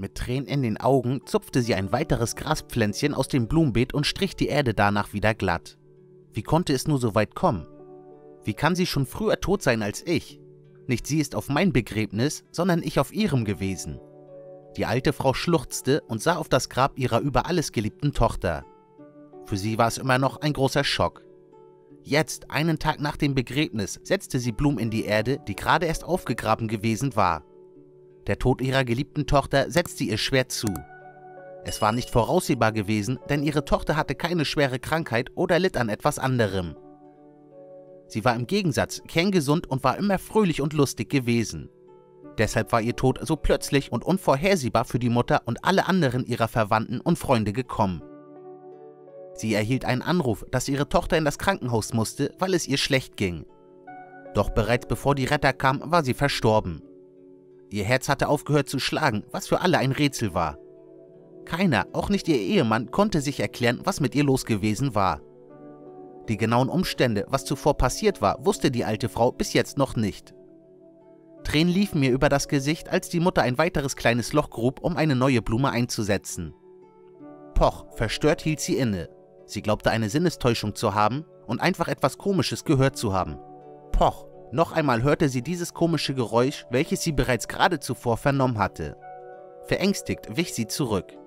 Mit Tränen in den Augen zupfte sie ein weiteres Graspflänzchen aus dem Blumenbeet und strich die Erde danach wieder glatt. Wie konnte es nur so weit kommen? Wie kann sie schon früher tot sein als ich? Nicht sie ist auf mein Begräbnis, sondern ich auf ihrem gewesen. Die alte Frau schluchzte und sah auf das Grab ihrer über alles geliebten Tochter. Für sie war es immer noch ein großer Schock. Jetzt, einen Tag nach dem Begräbnis, setzte sie Blumen in die Erde, die gerade erst aufgegraben gewesen war. Der Tod ihrer geliebten Tochter setzte ihr schwer zu. Es war nicht voraussehbar gewesen, denn ihre Tochter hatte keine schwere Krankheit oder litt an etwas anderem. Sie war im Gegensatz kerngesund und war immer fröhlich und lustig gewesen. Deshalb war ihr Tod so plötzlich und unvorhersehbar für die Mutter und alle anderen ihrer Verwandten und Freunde gekommen. Sie erhielt einen Anruf, dass ihre Tochter in das Krankenhaus musste, weil es ihr schlecht ging. Doch bereits bevor die Retter kamen, war sie verstorben. Ihr Herz hatte aufgehört zu schlagen, was für alle ein Rätsel war. Keiner, auch nicht ihr Ehemann, konnte sich erklären, was mit ihr los gewesen war. Die genauen Umstände, was zuvor passiert war, wusste die alte Frau bis jetzt noch nicht. Tränen liefen mir über das Gesicht, als die Mutter ein weiteres kleines Loch grub, um eine neue Blume einzusetzen. Poch, verstört hielt sie inne. Sie glaubte, eine Sinnestäuschung zu haben und einfach etwas Komisches gehört zu haben. Poch, noch einmal hörte sie dieses komische Geräusch, welches sie bereits gerade zuvor vernommen hatte. Verängstigt wich sie zurück.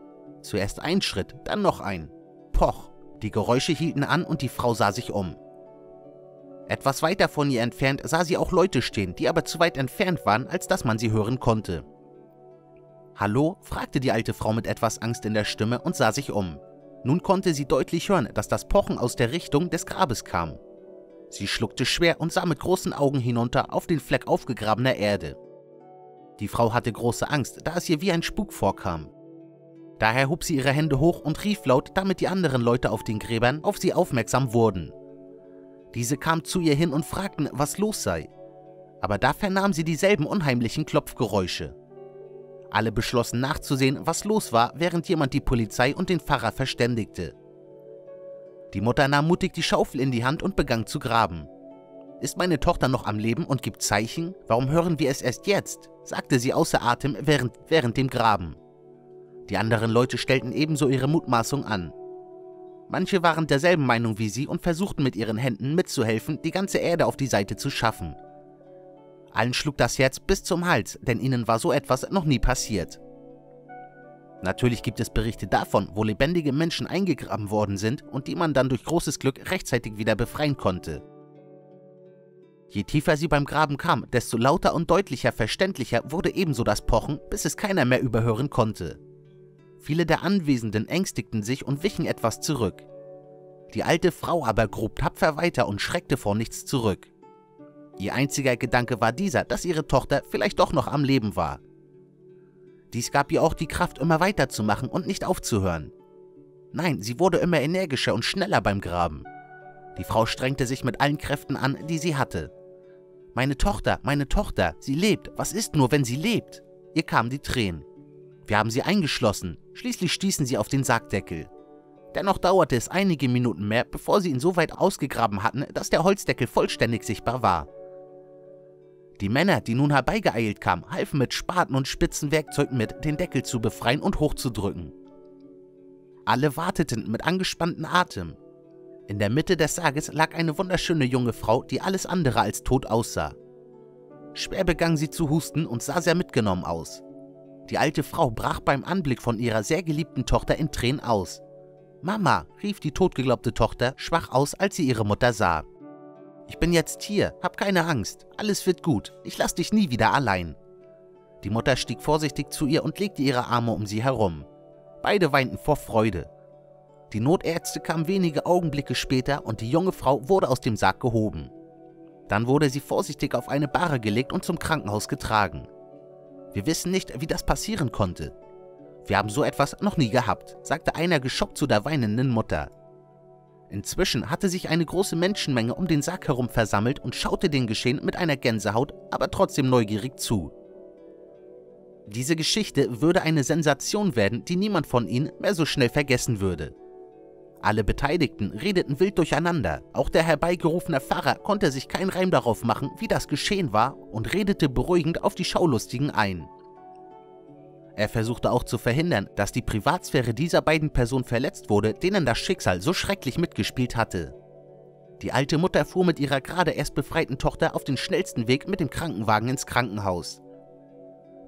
Zuerst ein Schritt, dann noch ein. Poch, die Geräusche hielten an und die Frau sah sich um. Etwas weiter von ihr entfernt sah sie auch Leute stehen, die aber zu weit entfernt waren, als dass man sie hören konnte. »Hallo?« fragte die alte Frau mit etwas Angst in der Stimme und sah sich um. Nun konnte sie deutlich hören, dass das Pochen aus der Richtung des Grabes kam. Sie schluckte schwer und sah mit großen Augen hinunter auf den Fleck aufgegrabener Erde. Die Frau hatte große Angst, da es ihr wie ein Spuk vorkam. Daher hob sie ihre Hände hoch und rief laut, damit die anderen Leute auf den Gräbern auf sie aufmerksam wurden. Diese kamen zu ihr hin und fragten, was los sei. Aber da vernahm sie dieselben unheimlichen Klopfgeräusche. Alle beschlossen nachzusehen, was los war, während jemand die Polizei und den Pfarrer verständigte. Die Mutter nahm mutig die Schaufel in die Hand und begann zu graben. »Ist meine Tochter noch am Leben und gibt Zeichen? Warum hören wir es erst jetzt?« sagte sie außer Atem während dem Graben. Die anderen Leute stellten ebenso ihre Mutmaßung an. Manche waren derselben Meinung wie sie und versuchten mit ihren Händen mitzuhelfen, die ganze Erde auf die Seite zu schaffen. Allen schlug das Herz bis zum Hals, denn ihnen war so etwas noch nie passiert. Natürlich gibt es Berichte davon, wo lebendige Menschen eingegraben worden sind und die man dann durch großes Glück rechtzeitig wieder befreien konnte. Je tiefer sie beim Graben kam, desto lauter und deutlicher verständlicher wurde ebenso das Pochen, bis es keiner mehr überhören konnte. Viele der Anwesenden ängstigten sich und wichen etwas zurück. Die alte Frau aber grub tapfer weiter und schreckte vor nichts zurück. Ihr einziger Gedanke war dieser, dass ihre Tochter vielleicht doch noch am Leben war. Dies gab ihr auch die Kraft, immer weiterzumachen und nicht aufzuhören. Nein, sie wurde immer energischer und schneller beim Graben. Die Frau strengte sich mit allen Kräften an, die sie hatte. Meine Tochter, sie lebt. Was ist nur, wenn sie lebt?« Ihr kamen die Tränen. Wir haben sie eingeschlossen. Schließlich stießen sie auf den Sargdeckel. Dennoch dauerte es einige Minuten mehr, bevor sie ihn so weit ausgegraben hatten, dass der Holzdeckel vollständig sichtbar war. Die Männer, die nun herbeigeeilt kamen, halfen mit Spaten und spitzen Werkzeugen mit, den Deckel zu befreien und hochzudrücken. Alle warteten mit angespanntem Atem. In der Mitte des Sarges lag eine wunderschöne junge Frau, die alles andere als tot aussah. Schwer begann sie zu husten und sah sehr mitgenommen aus. Die alte Frau brach beim Anblick von ihrer sehr geliebten Tochter in Tränen aus. »Mama«, rief die totgeglaubte Tochter schwach aus, als sie ihre Mutter sah. »Ich bin jetzt hier, hab keine Angst, alles wird gut, ich lass dich nie wieder allein.« Die Mutter stieg vorsichtig zu ihr und legte ihre Arme um sie herum. Beide weinten vor Freude. Die Notärzte kamen wenige Augenblicke später und die junge Frau wurde aus dem Sarg gehoben. Dann wurde sie vorsichtig auf eine Bahre gelegt und zum Krankenhaus getragen. Wir wissen nicht, wie das passieren konnte. Wir haben so etwas noch nie gehabt, sagte einer geschockt zu der weinenden Mutter. Inzwischen hatte sich eine große Menschenmenge um den Sarg herum versammelt und schaute dem Geschehen mit einer Gänsehaut, aber trotzdem neugierig zu. Diese Geschichte würde eine Sensation werden, die niemand von ihnen mehr so schnell vergessen würde. Alle Beteiligten redeten wild durcheinander, auch der herbeigerufene Pfarrer konnte sich keinen Reim darauf machen, wie das geschehen war und redete beruhigend auf die Schaulustigen ein. Er versuchte auch zu verhindern, dass die Privatsphäre dieser beiden Personen verletzt wurde, denen das Schicksal so schrecklich mitgespielt hatte. Die alte Mutter fuhr mit ihrer gerade erst befreiten Tochter auf den schnellsten Weg mit dem Krankenwagen ins Krankenhaus.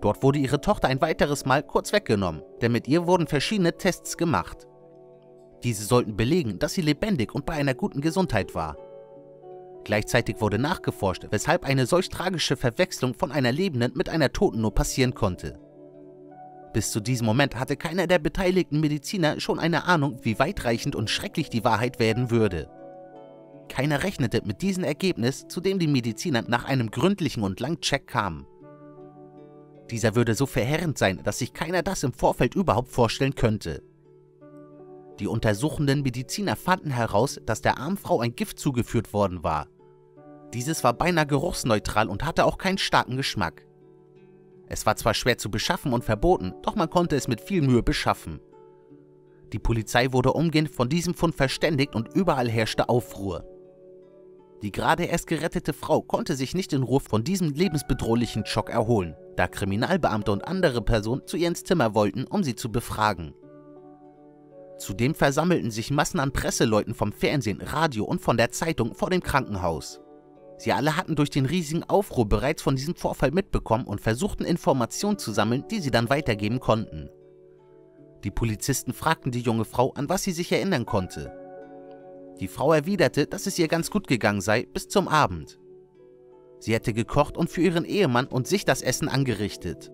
Dort wurde ihre Tochter ein weiteres Mal kurz weggenommen, denn mit ihr wurden verschiedene Tests gemacht. Diese sollten belegen, dass sie lebendig und bei einer guten Gesundheit war. Gleichzeitig wurde nachgeforscht, weshalb eine solch tragische Verwechslung von einer lebenden mit einer Toten nur passieren konnte. Bis zu diesem Moment hatte keiner der beteiligten Mediziner schon eine Ahnung, wie weitreichend und schrecklich die Wahrheit werden würde. Keiner rechnete mit diesem Ergebnis, zu dem die Mediziner nach einem gründlichen und langen Check kamen. Dieser würde so verheerend sein, dass sich keiner das im Vorfeld überhaupt vorstellen könnte. Die untersuchenden Mediziner fanden heraus, dass der armen Frau ein Gift zugeführt worden war. Dieses war beinahe geruchsneutral und hatte auch keinen starken Geschmack. Es war zwar schwer zu beschaffen und verboten, doch man konnte es mit viel Mühe beschaffen. Die Polizei wurde umgehend von diesem Fund verständigt und überall herrschte Aufruhr. Die gerade erst gerettete Frau konnte sich nicht in Ruhe von diesem lebensbedrohlichen Schock erholen, da Kriminalbeamte und andere Personen zu ihr ins Zimmer wollten, um sie zu befragen. Zudem versammelten sich Massen an Presseleuten vom Fernsehen, Radio und von der Zeitung vor dem Krankenhaus. Sie alle hatten durch den riesigen Aufruhr bereits von diesem Vorfall mitbekommen und versuchten Informationen zu sammeln, die sie dann weitergeben konnten. Die Polizisten fragten die junge Frau, an was sie sich erinnern konnte. Die Frau erwiderte, dass es ihr ganz gut gegangen sei, bis zum Abend. Sie hätte gekocht und für ihren Ehemann und sich das Essen angerichtet.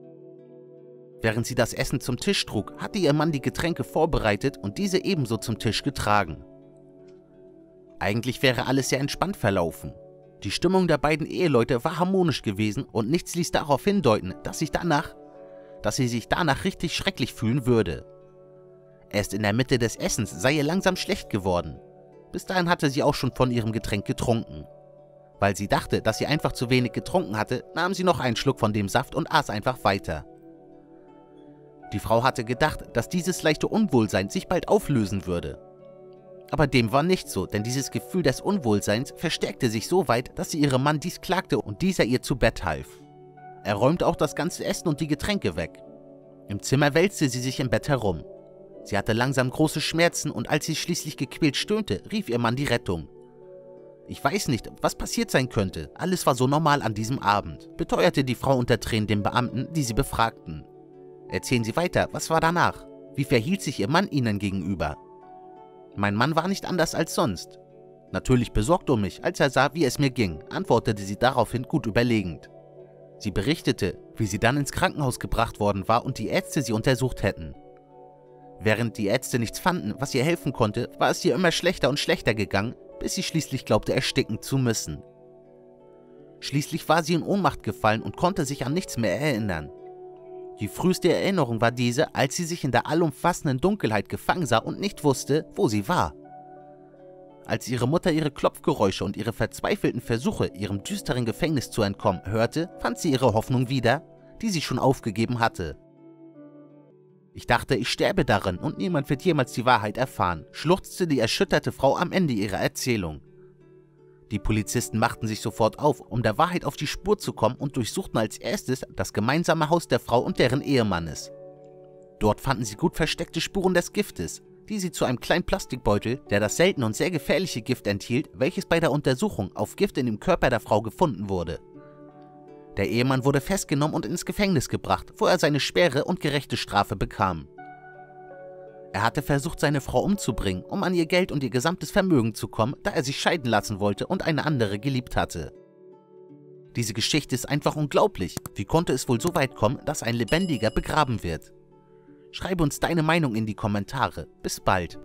Während sie das Essen zum Tisch trug, hatte ihr Mann die Getränke vorbereitet und diese ebenso zum Tisch getragen. Eigentlich wäre alles sehr entspannt verlaufen. Die Stimmung der beiden Eheleute war harmonisch gewesen und nichts ließ darauf hindeuten, dass sie sich danach richtig schrecklich fühlen würde. Erst in der Mitte des Essens sei ihr langsam schlecht geworden. Bis dahin hatte sie auch schon von ihrem Getränk getrunken. Weil sie dachte, dass sie einfach zu wenig getrunken hatte, nahm sie noch einen Schluck von dem Saft und aß einfach weiter. Die Frau hatte gedacht, dass dieses leichte Unwohlsein sich bald auflösen würde. Aber dem war nicht so, denn dieses Gefühl des Unwohlseins verstärkte sich so weit, dass sie ihrem Mann dies klagte und dieser ihr zu Bett half. Er räumte auch das ganze Essen und die Getränke weg. Im Zimmer wälzte sie sich im Bett herum. Sie hatte langsam große Schmerzen und als sie schließlich gequält stöhnte, rief ihr Mann die Rettung. Ich weiß nicht, was passiert sein könnte. Alles war so normal an diesem Abend, beteuerte die Frau unter Tränen den Beamten, die sie befragten. Erzählen Sie weiter, was war danach? Wie verhielt sich Ihr Mann Ihnen gegenüber? Mein Mann war nicht anders als sonst. Natürlich besorgt um mich, als er sah, wie es mir ging, antwortete sie daraufhin gut überlegend. Sie berichtete, wie sie dann ins Krankenhaus gebracht worden war und die Ärzte sie untersucht hätten. Während die Ärzte nichts fanden, was ihr helfen konnte, war es ihr immer schlechter und schlechter gegangen, bis sie schließlich glaubte, ersticken zu müssen. Schließlich war sie in Ohnmacht gefallen und konnte sich an nichts mehr erinnern. Die früheste Erinnerung war diese, als sie sich in der allumfassenden Dunkelheit gefangen sah und nicht wusste, wo sie war. Als ihre Mutter ihre Klopfgeräusche und ihre verzweifelten Versuche, ihrem düsteren Gefängnis zu entkommen, hörte, fand sie ihre Hoffnung wieder, die sie schon aufgegeben hatte. Ich dachte, ich sterbe darin und niemand wird jemals die Wahrheit erfahren, schluchzte die erschütterte Frau am Ende ihrer Erzählung. Die Polizisten machten sich sofort auf, um der Wahrheit auf die Spur zu kommen und durchsuchten als erstes das gemeinsame Haus der Frau und deren Ehemannes. Dort fanden sie gut versteckte Spuren des Giftes, die sie zu einem kleinen Plastikbeutel, der das seltene und sehr gefährliche Gift enthielt, welches bei der Untersuchung auf Gift in dem Körper der Frau gefunden wurde. Der Ehemann wurde festgenommen und ins Gefängnis gebracht, wo er seine schwere und gerechte Strafe bekam. Er hatte versucht, seine Frau umzubringen, um an ihr Geld und ihr gesamtes Vermögen zu kommen, da er sich scheiden lassen wollte und eine andere geliebt hatte. Diese Geschichte ist einfach unglaublich. Wie konnte es wohl so weit kommen, dass ein Lebendiger begraben wird? Schreibe uns deine Meinung in die Kommentare. Bis bald.